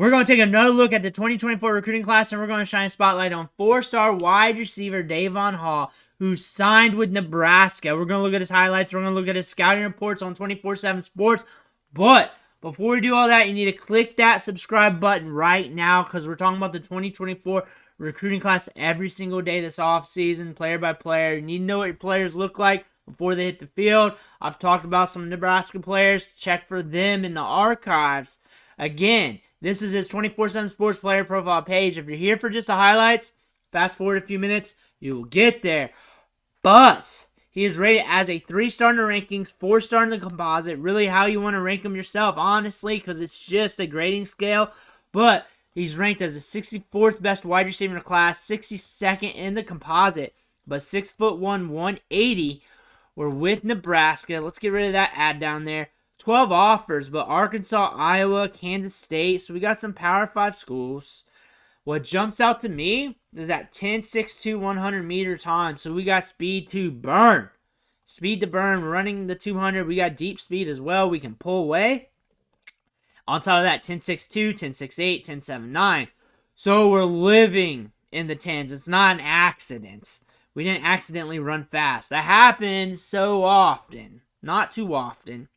We're going to take another look at the 2024 recruiting class, and we're going to shine a spotlight on 4-star wide receiver Dae'vonn Hall, who signed with Nebraska. We're going to look at his highlights. We're going to look at his scouting reports on 24/7 Sports. But before we do all that, you need to click that subscribe button right now, because we're talking about the 2024 recruiting class every single day this offseason, player by player. You need to know what your players look like before they hit the field. I've talked about some Nebraska players. Check for them in the archives. Again, this is his 24/7 Sports player profile page. If you're here for just the highlights, fast forward a few minutes, you will get there. But he is rated as a 3-star in the rankings, 4-star in the composite. Really how you want to rank him yourself, honestly, because it's just a grading scale. But he's ranked as the 64th best wide receiver in the class, 62nd in the composite. But 6'1", 180. We're with Nebraska. Let's get rid of that ad down there. 12 offers, but Arkansas, Iowa, Kansas State. So we got some Power 5 schools. What jumps out to me is that 10.62 100-meter time. So we got speed to burn. Speed to burn, running the 200. We got deep speed as well. We can pull away. On top of that, 10.62, 10.68, 10.79. So we're living in the 10s. It's not an accident. We didn't accidentally run fast. That happens so often. Not too often,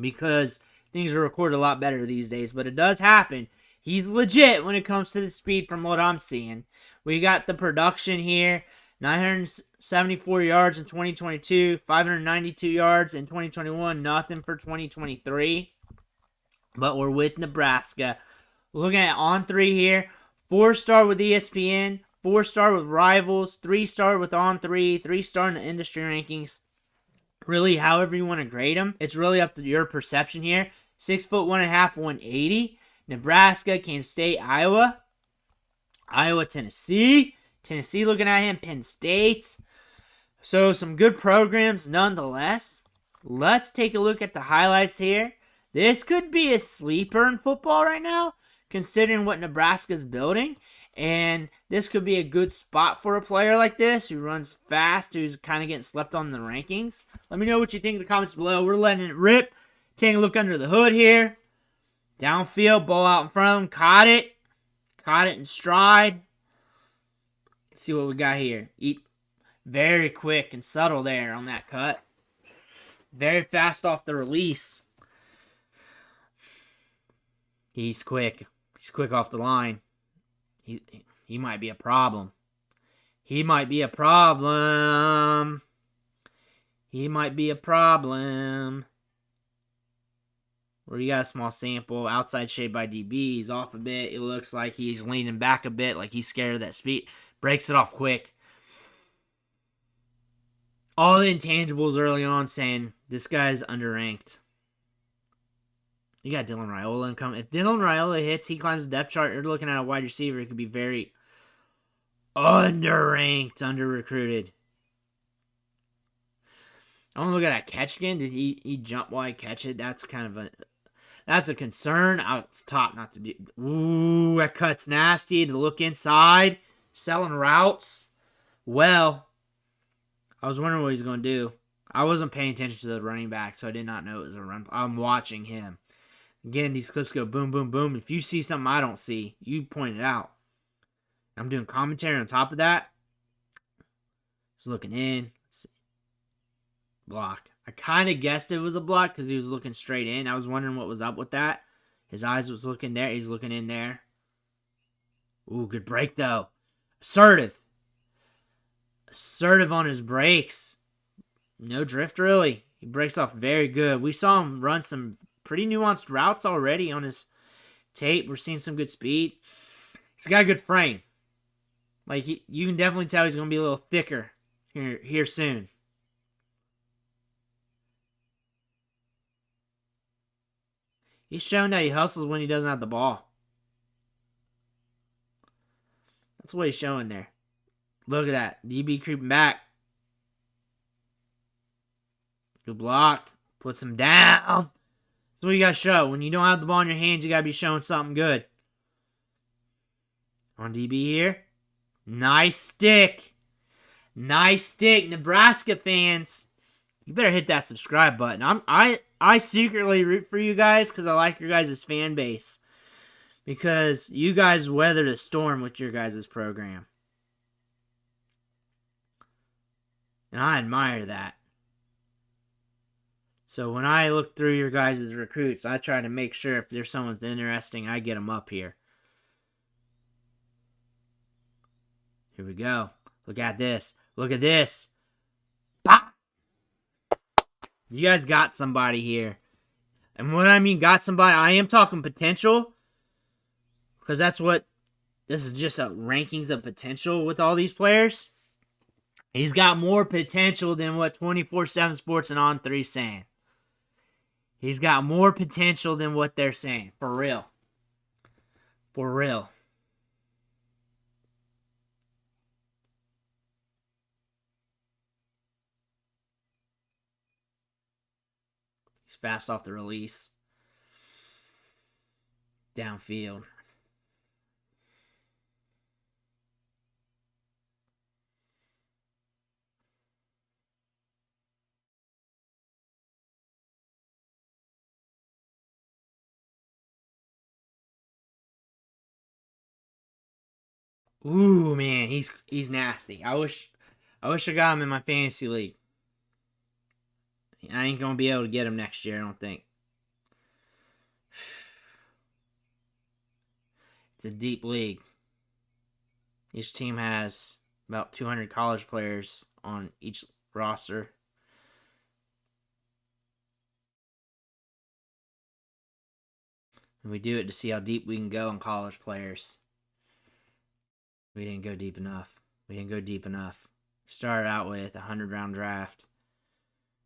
because things are recorded a lot better these days, but it does happen. He's legit when it comes to the speed from what I'm seeing. We got the production here. 974 yards in 2022, 592 yards in 2021, nothing for 2023. But we're with Nebraska. Looking at On3 here, 4-star with ESPN, 4-star with Rivals, 3-star with On3, 3-star in the industry rankings. Really, however you want to grade them, it's really up to your perception here. 6'1.5", 180. Nebraska, Kansas State, Iowa. Iowa, Tennessee. Tennessee looking at him, Penn State. So some good programs nonetheless. Let's take a look at the highlights here. This could be a sleeper in football right now, considering what Nebraska's building. And this could be a good spot for a player like this who runs fast, who's kind of getting slept on in the rankings. Let me know what you think in the comments below. We're letting it rip. Taking a look under the hood here. Downfield, ball out in front of him. Caught it. Caught it in stride. Let's see what we got here. Very quick and subtle there on that cut. Very fast off the release. He's quick. He's quick off the line. He might be a problem. He might be a problem. He might be a problem. Where you got a small sample. Outside shade by DB. He's off a bit. It looks like he's leaning back a bit, like he's scared of that speed. Breaks it off quick. All the intangibles early on saying this guy's underranked. You got Dylan Raiola incoming. If Dylan Raiola hits, he climbs the depth chart. You're looking at a wide receiver. It could be very underranked, under-recruited. I want to look at that catch again. Did he jump while he catch it? That's kind of that's a concern. Out top, not to do. Ooh, that cut's nasty. To look inside, selling routes. Well, I was wondering what he's going to do. I wasn't paying attention to the running back, so I did not know it was a run. I'm watching him. Again, these clips go boom, boom, boom. If you see something I don't see, you point it out. I'm doing commentary on top of that. Just looking in. Let's see. Block. I kind of guessed it was a block because he was looking straight in. I was wondering what was up with that. His eyes was looking there. He's looking in there. Ooh, good break, though. Assertive. Assertive on his breaks. No drift, really. He breaks off very good. We saw him run some pretty nuanced routes already on his tape. We're seeing some good speed. He's got a good frame. Like, you can definitely tell he's going to be a little thicker here soon. He's shown that he hustles when he doesn't have the ball. That's what he's showing there. Look at that. DB creeping back. Good block. Puts him down. That's what you got to show. When you don't have the ball in your hands, you got to be showing something good. On DB here. Nice stick. Nice stick. Nebraska fans, you better hit that subscribe button. I secretly root for you guys because I like your guys' fan base. because you guys weathered a storm with your guys' program. And I admire that. So when I look through your guys' recruits, I try to make sure if there's someone interesting, I get them up here. Here we go. Look at this. Look at this. Bah! You guys got somebody here. And what I mean got somebody, I am talking potential. Because that's what, this is just a rankings of potential with all these players. He's got more potential than what 24/7 Sports and On3 saying. He's got more potential than what they're saying. For real. For real. He's fast off the release. Downfield. Ooh, man, he's nasty. I wish I got him in my fantasy league. I ain't gonna be able to get him next year, I don't think. It's a deep league. Each team has about 200 college players on each roster. And we do it to see how deep we can go on college players. We didn't go deep enough. We started out with a 100-round draft.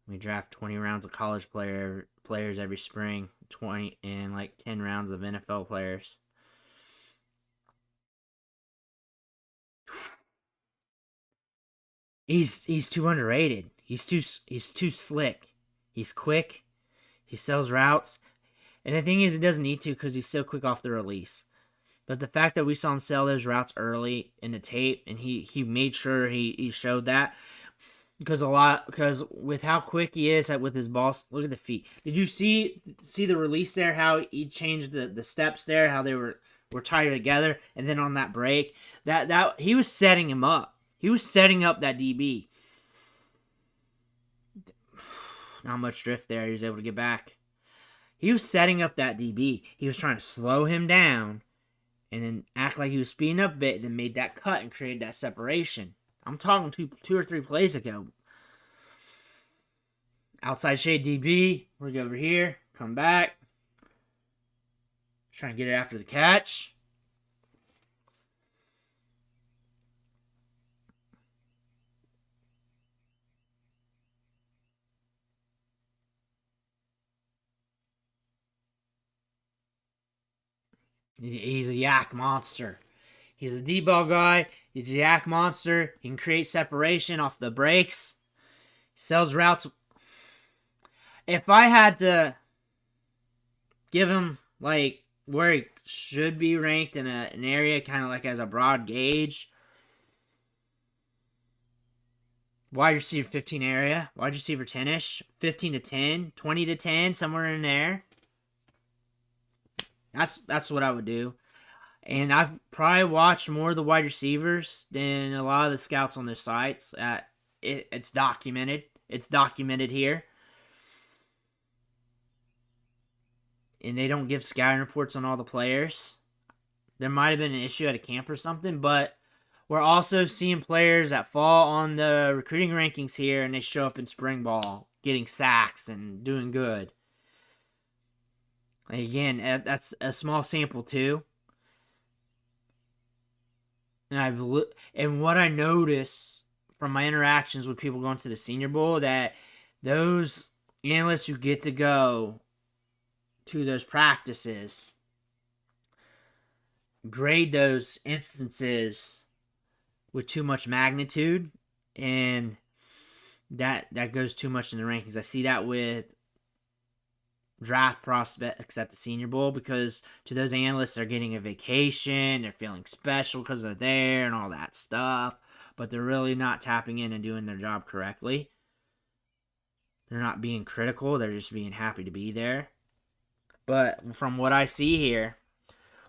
We draft 20 rounds of college players every spring, 20 and like 10 rounds of NFL players. He's too underrated. He's too slick. He's quick. He sells routes. And the thing is, he doesn't need to because he's so quick off the release. But the fact that we saw him sell those routes early in the tape, and he made sure he showed that, because with how quick he is with his ball, look at the feet. Did you see the release there? How he changed the steps there, how they were tied together, and then on that break, that he was setting him up. He was setting up that DB. Not much drift there. He was able to get back. He was setting up that DB. He was trying to slow him down and then act like he was speeding up a bit, then made that cut and created that separation. I'm talking two or three plays ago. Outside shade DB. We're going to go over here. Come back. Trying to get it after the catch. He's a yak monster. He's a deep ball guy. He's a yak monster. He can create separation off the breaks. He sells routes. If I had to give him like where he should be ranked in an area, kind of like as a broad gauge, wide receiver 15 area, wide receiver 10-ish, 15 to 10, 20 to 10, somewhere in there. That's what I would do. And I've probably watched more of the wide receivers than a lot of the scouts on the sites. It's documented. It's documented here. And they don't give scouting reports on all the players. There might have been an issue at a camp or something, but we're also seeing players that fall on the recruiting rankings here and they show up in spring ball, getting sacks and doing good. Again, that's a small sample too. And what I notice from my interactions with people going to the Senior Bowl, that those analysts who get to go to those practices grade those instances with too much magnitude, and that goes too much in the rankings. I see that with draft prospects at the Senior Bowl, because to those analysts, they're getting a vacation, they're feeling special because they're there and all that stuff, but they're really not tapping in and doing their job correctly. They're not being critical, they're just being happy to be there. But from what I see here,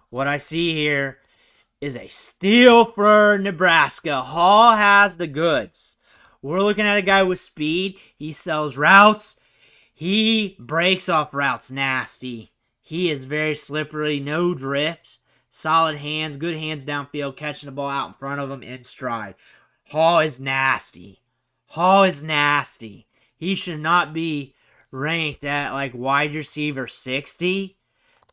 What I see here is a steal for Nebraska. Hall has the goods. We're looking at a guy with speed. He sells routes. He breaks off routes nasty. He is very slippery, no drift. Solid hands, good hands downfield, catching the ball out in front of him in stride. Hall is nasty. Hall is nasty. He should not be ranked at like wide receiver 60.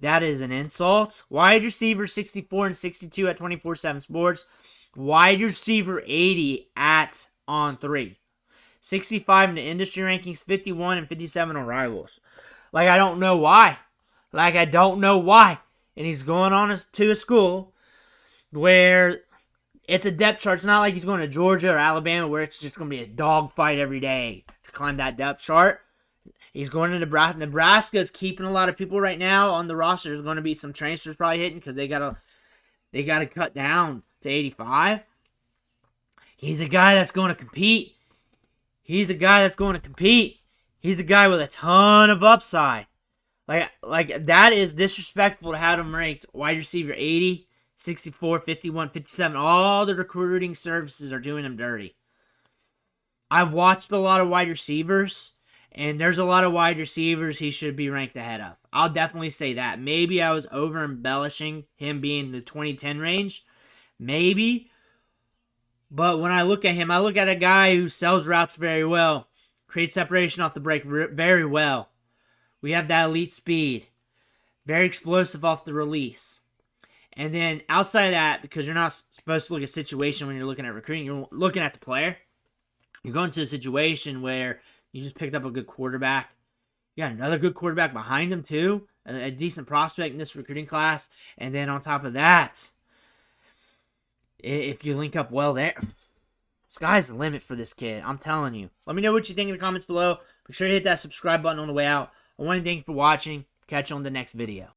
That is an insult. Wide receiver 64 and 62 at 24/7 Sports. Wide receiver 80 at On3. 65 in the industry rankings, 51 and 57 on Rivals. Like, I don't know why. And he's going on to a school where it's a depth chart. It's not like he's going to Georgia or Alabama where it's just going to be a dogfight every day to climb that depth chart. He's going to Nebraska. Nebraska is keeping a lot of people right now on the roster. There's going to be some transfers probably hitting because they gotta cut down to 85. He's a guy that's going to compete. He's a guy with a ton of upside. Like that is disrespectful to have him ranked wide receiver 80, 64, 51, 57. All the recruiting services are doing him dirty. I've watched a lot of wide receivers, and there's a lot of wide receivers he should be ranked ahead of. I'll definitely say that. Maybe I was over-embellishing him being in the 2010 range. Maybe. But when I look at him, I look at a guy who sells routes very well. Creates separation off the break very well. We have that elite speed. Very explosive off the release. And then outside of that, because you're not supposed to look at situation when you're looking at recruiting, you're looking at the player. You're going to a situation where you just picked up a good quarterback. You got another good quarterback behind him too. A decent prospect in this recruiting class. And then on top of that, if you link up well there, sky's the limit for this kid. I'm telling you. Let me know what you think in the comments below. Make sure to hit that subscribe button on the way out. I want to thank you for watching. Catch you on the next video.